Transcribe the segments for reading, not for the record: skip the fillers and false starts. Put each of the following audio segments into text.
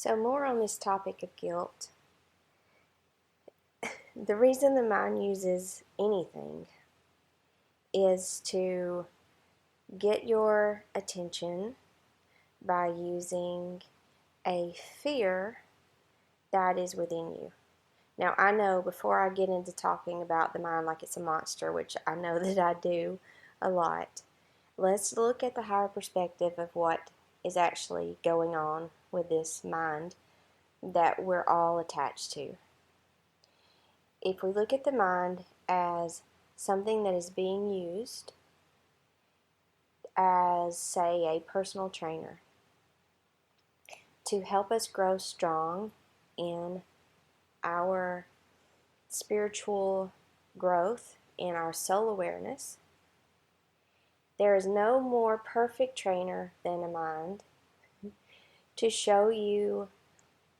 So more on this topic of guilt. The reason the mind uses anything is to get your attention by using a fear that is within you. Now, I know before I get into talking about the mind like it's a monster, which I know that I do a lot, let's look at the higher perspective of what is actually going on with this mind that we're all attached to. If we look at the mind as something that is being used as, say, a personal trainer to help us grow strong in our spiritual growth, in our soul awareness, there is no more perfect trainer than a mind to show you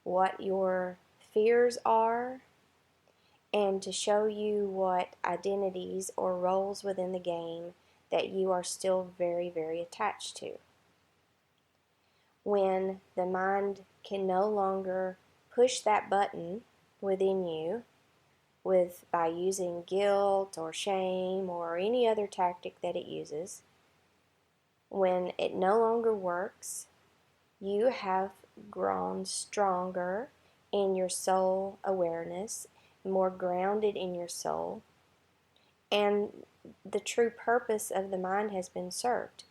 what your fears are and to show you what identities or roles within the game that you are still very, very attached to. When the mind can no longer push that button within you by using guilt or shame or any other tactic that it uses, when it no longer works, you have grown stronger in your soul awareness, more grounded in your soul, and the true purpose of the mind has been served.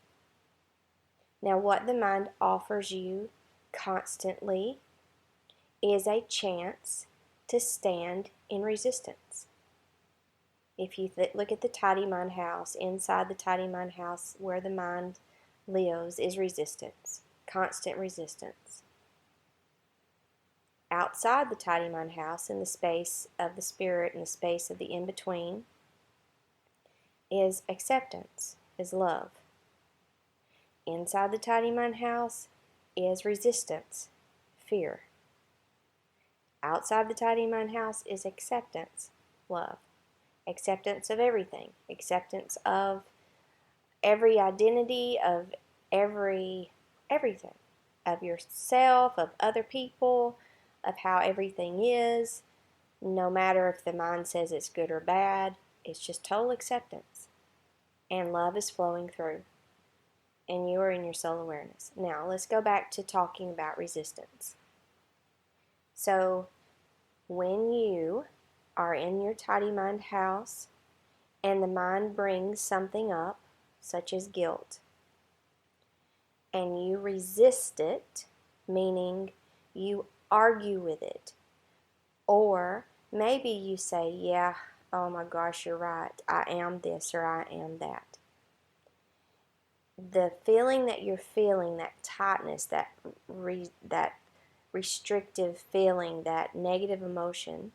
Now, what the mind offers you constantly is a chance to stand in resistance. If you look at the tidy mind house, inside the tidy mind house where the mind lives is resistance, constant resistance. Outside the tidy mind house, in the space of the spirit and the space of the in-between, is acceptance, is love. Inside the tidy mind house is resistance, fear. Outside the tidy mind house is acceptance, love. Acceptance of everything, acceptance of every identity, of everything, of yourself, of other people, of how everything is, no matter if the mind says it's good or bad. It's just total acceptance, and love is flowing through, and you are in your soul awareness. Now, let's go back to talking about resistance. So, when you are in your tidy mind house and the mind brings something up, such as guilt, and you resist it, meaning you argue with it, or maybe you say, yeah, oh my gosh, you're right, I am this or I am that. The feeling that you're feeling, that tightness, that restrictive feeling, that negative emotion,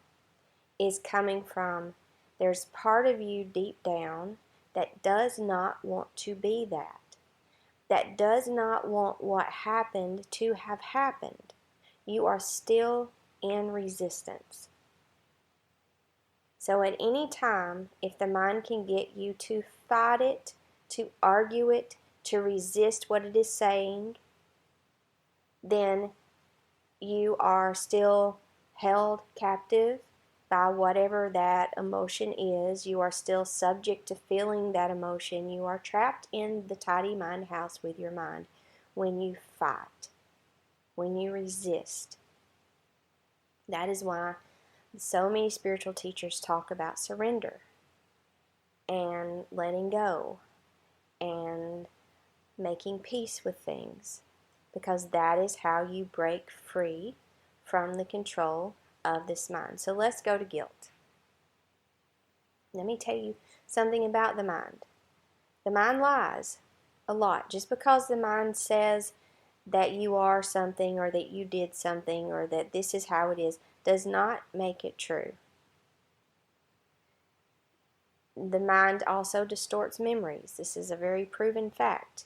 is coming from, there's part of you deep down that does not want to be that does not want what happened to have happened. You are still in resistance. So at any time, if the mind can get you to fight it, to argue it, to resist what it is saying, then you are still held captive by whatever that emotion is. You are still subject to feeling that emotion. You are trapped in the tidy mind house with your mind when you fight, when you resist. That is why so many spiritual teachers talk about surrender and letting go and making peace with things, because that is how you break free from the control of this mind. So let's go to guilt. Let me tell you something about the mind. The mind lies a lot. Just because the mind says that you are something or that you did something or that this is how it is, does not make it true. The mind also distorts memories. This is a very proven fact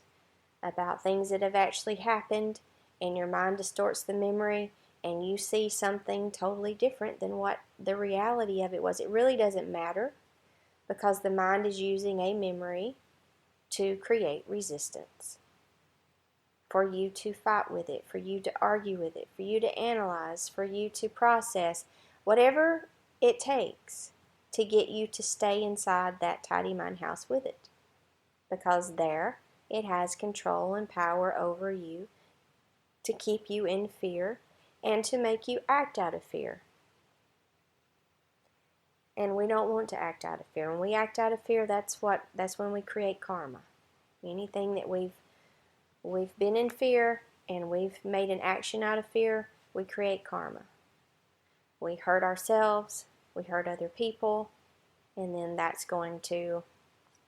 about things that have actually happened, and your mind distorts the memory and you see something totally different than what the reality of it was. It really doesn't matter, because the mind is using a memory to create resistance. for you to fight with it, for you to argue with it, for you to analyze, for you to process, whatever it takes to get you to stay inside that tidy mind house with it. Because there it has control and power over you to keep you in fear and to make you act out of fear. And we don't want to act out of fear. When we act out of fear, that's when we create karma. Anything that we've been in fear and we've made an action out of fear, we create karma. We hurt ourselves, we hurt other people, and then that's going to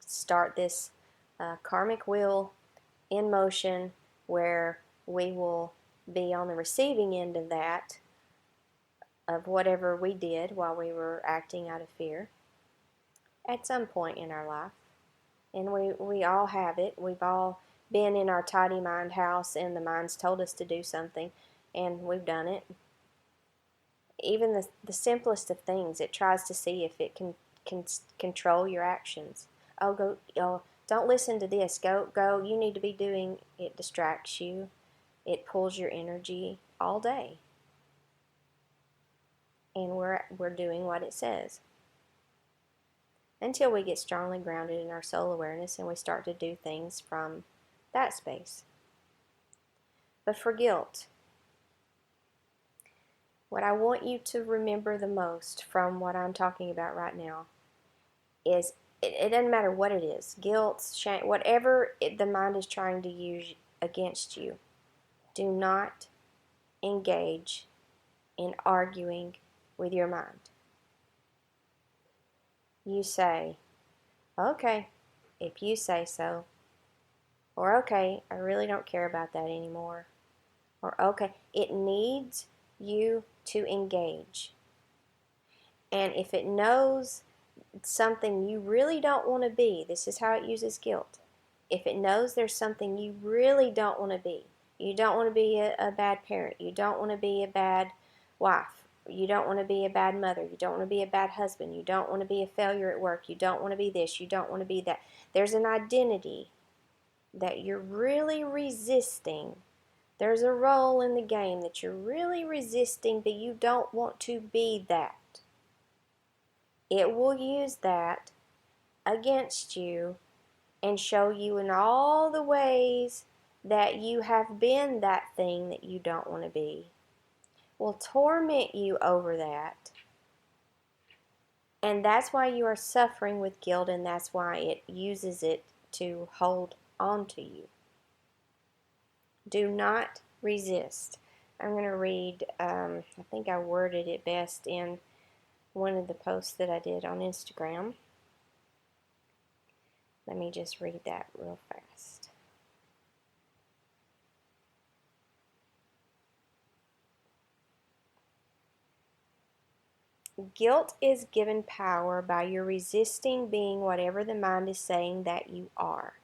start this karmic wheel in motion where we will be on the receiving end of that, of whatever we did while we were acting out of fear at some point in our life. And we all have it. We've all been in our tidy mind house and the mind's told us to do something and we've done it. Even the simplest of things, it tries to see if it can control your actions. Don't listen to this. Go. You need to be doing. It distracts you. It pulls your energy all day. And we're doing what it says. Until we get strongly grounded in our soul awareness and we start to do things from that space. But for guilt, what I want you to remember the most from what I'm talking about right now is it doesn't matter what it is, guilt, shame, whatever the mind is trying to use against you. Do not engage in arguing with your mind. You say, okay, if you say so, or okay, I really don't care about that anymore, or okay, it needs you to engage. And if it knows something you really don't want to be, this is how it uses guilt. If it knows there's something you really don't want to be, you don't want to be a bad parent, you don't want to be a bad wife, you don't want to be a bad mother, you don't want to be a bad husband, you don't want to be a failure at work, you don't want to be this, you don't want to be that. There's an identity that you're really resisting. There's a role in the game that you're really resisting, but you don't want to be that. It will use that against you and show you in all the ways that you have been that thing that you don't want to be. Will torment you over that. And that's why you are suffering with guilt, and that's why it uses it to hold on to you. Do not resist. I'm going to read, I think I worded it best in one of the posts that I did on Instagram. Let me just read that real fast. Guilt is given power by your resisting being whatever the mind is saying that you are.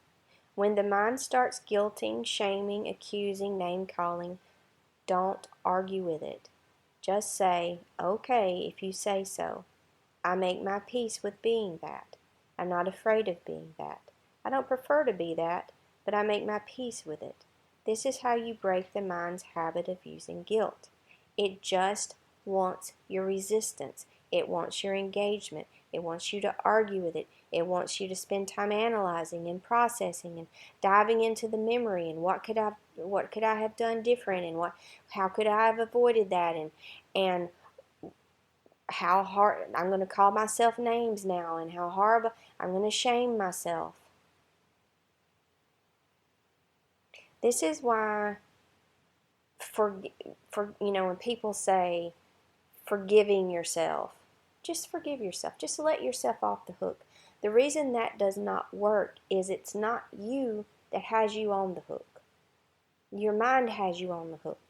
When the mind starts guilting, shaming, accusing, name-calling, don't argue with it. Just say, okay, if you say so. I make my peace with being that. I'm not afraid of being that. I don't prefer to be that, but I make my peace with it. This is how you break the mind's habit of using guilt. It just wants your resistance. It wants your engagement. It wants you to argue with it. It wants you to spend time analyzing and processing and diving into the memory and what could I have done different and how could I have avoided that and how hard I'm going to call myself names now and how horrible I'm going to shame myself. This is why for when people say forgiving yourself, just forgive yourself. Just let yourself off the hook. The reason that does not work is it's not you that has you on the hook. Your mind has you on the hook.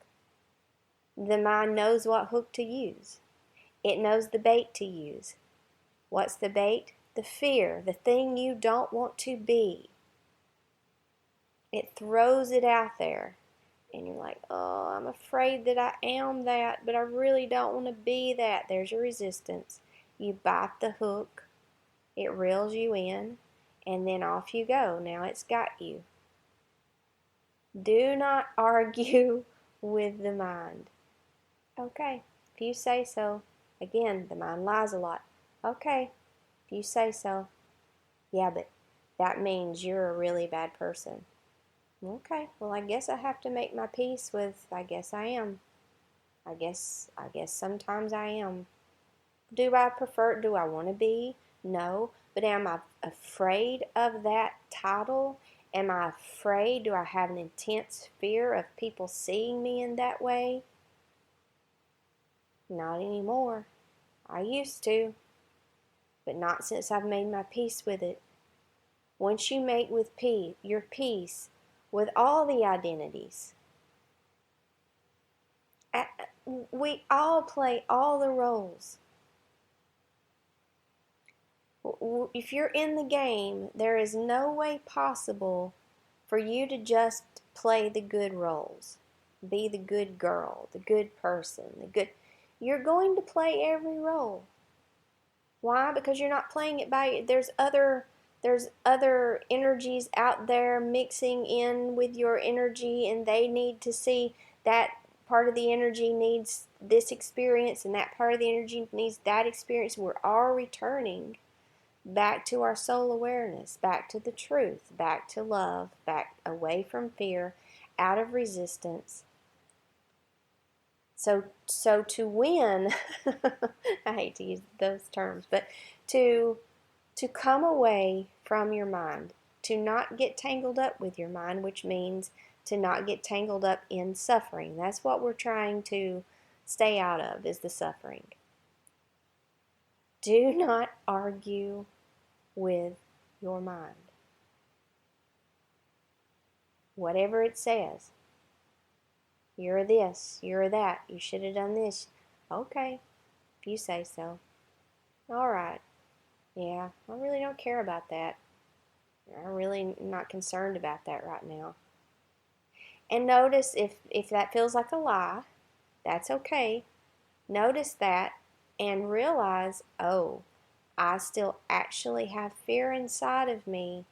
The mind knows what hook to use. It knows the bait to use. What's the bait? The fear, the thing you don't want to be. It throws it out there. And you're like, oh, I'm afraid that I am that, but I really don't want to be that. There's your resistance. You bite the hook. It reels you in. And then off you go. Now it's got you. Do not argue with the mind. Okay, if you say so. Again, the mind lies a lot. Okay, if you say so. Yeah, but that means you're a really bad person. Okay, well, I guess I have to make my peace with, I guess I am. I guess sometimes I am. Do I want to be? No. But am I afraid of that title? Am I afraid? Do I have an intense fear of people seeing me in that way? Not anymore. I used to, but not since I've made my peace with it. Once you make your peace with all the identities, we all play all the roles. If you're in the game, there is no way possible for you to just play the good roles. Be the good girl, the good person, You're going to play every role. Why? Because you're not playing it by there's other energies out there mixing in with your energy, and they need to see that part of the energy needs this experience and that part of the energy needs that experience. We're all returning back to our soul awareness, back to the truth, back to love, back away from fear, out of resistance. So to win, I hate to use those terms, but to come away from your mind, to not get tangled up with your mind, which means to not get tangled up in suffering. That's what we're trying to stay out of, is the suffering. Do not argue with your mind. Whatever it says. You're this, you're that, you should have done this. Okay, if you say so. All right. Yeah, I really don't care about that. I'm really not concerned about that right now. And notice if that feels like a lie, that's okay. Notice that and realize, oh, I still actually have fear inside of me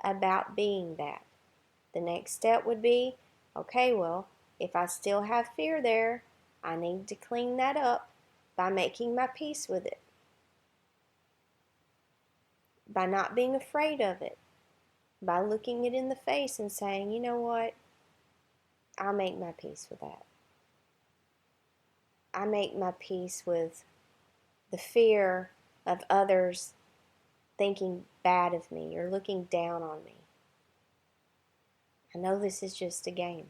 about being that. The next step would be, okay, well, if I still have fear there, I need to clean that up by making my peace with it, by not being afraid of it, by looking it in the face and saying, you know what, I'll make my peace with that. I make my peace with the fear of others thinking bad of me or looking down on me. I know this is just a game.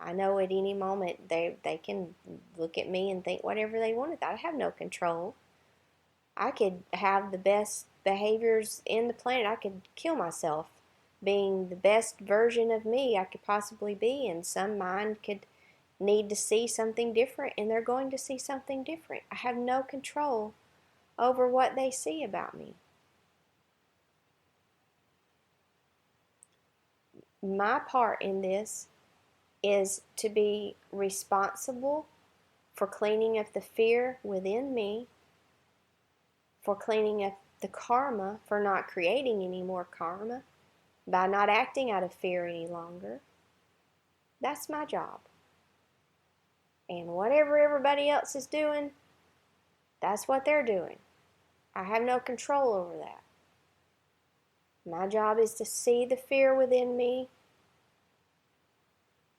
I know at any moment they can look at me and think whatever they want. I have no control. I could have the best behaviors in the planet. I could kill myself being the best version of me I could possibly be, and some mind could need to see something different, and they're going to see something different. I have no control over what they see about me. My part in this is to be responsible for cleaning up the fear within me, for cleaning up the karma, for not creating any more karma, by not acting out of fear any longer. That's my job. And whatever everybody else is doing, that's what they're doing. I have no control over that. My job is to see the fear within me,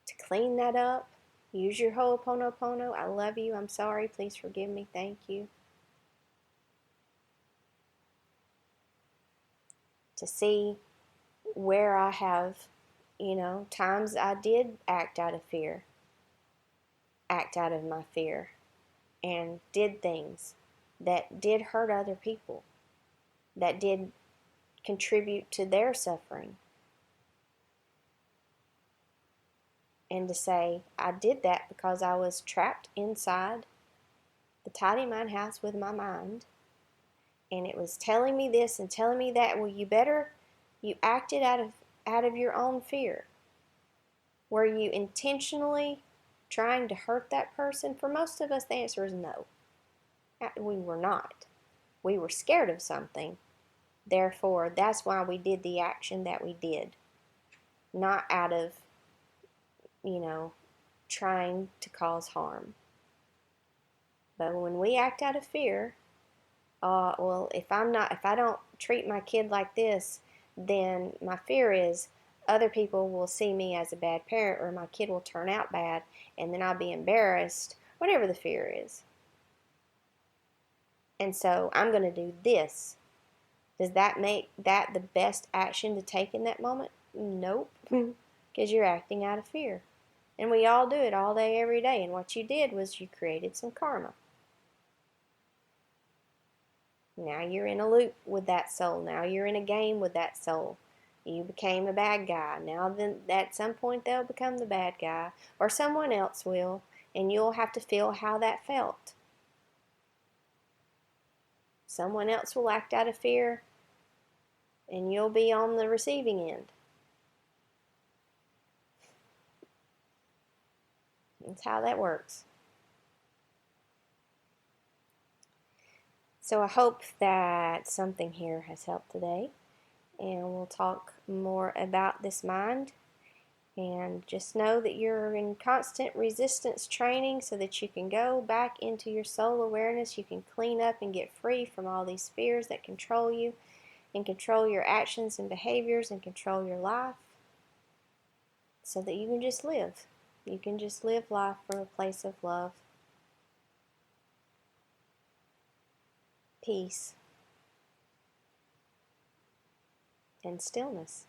to clean that up. Use your Ho'oponopono. I love you. I'm sorry. Please forgive me. Thank you. To see where I have, times I did act out of fear, act out of my fear, and did things that did hurt other people, that did contribute to their suffering. And to say, I did that because I was trapped inside the tiny mind house with my mind, and it was telling me this and telling me that. Well, you acted out of your own fear. Were you intentionally trying to hurt that person? For most of us, the answer is no. We were not. We were scared of something. Therefore, that's why we did the action that we did. Not out of you know, trying to cause harm. But when we act out of fear, well, if I don't treat my kid like this, then my fear is other people will see me as a bad parent, or my kid will turn out bad, and then I'll be embarrassed, whatever the fear is. And so I'm going to do this. Does that make that the best action to take in that moment? Nope, because you're acting out of fear. And we all do it all day, every day. And what you did was you created some karma. Now you're in a loop with that soul. Now you're in a game with that soul. You became a bad guy. Now then, at some point they'll become the bad guy, or someone else will, and you'll have to feel how that felt. Someone else will act out of fear, and you'll be on the receiving end. That's how that works. So I hope that something here has helped today, and we'll talk more about this mind. And just know that you're in constant resistance training so that you can go back into your soul awareness. You can clean up and get free from all these fears that control you and control your actions and behaviors and control your life, so that you can just live. You can just live life from a place of love, peace, and stillness.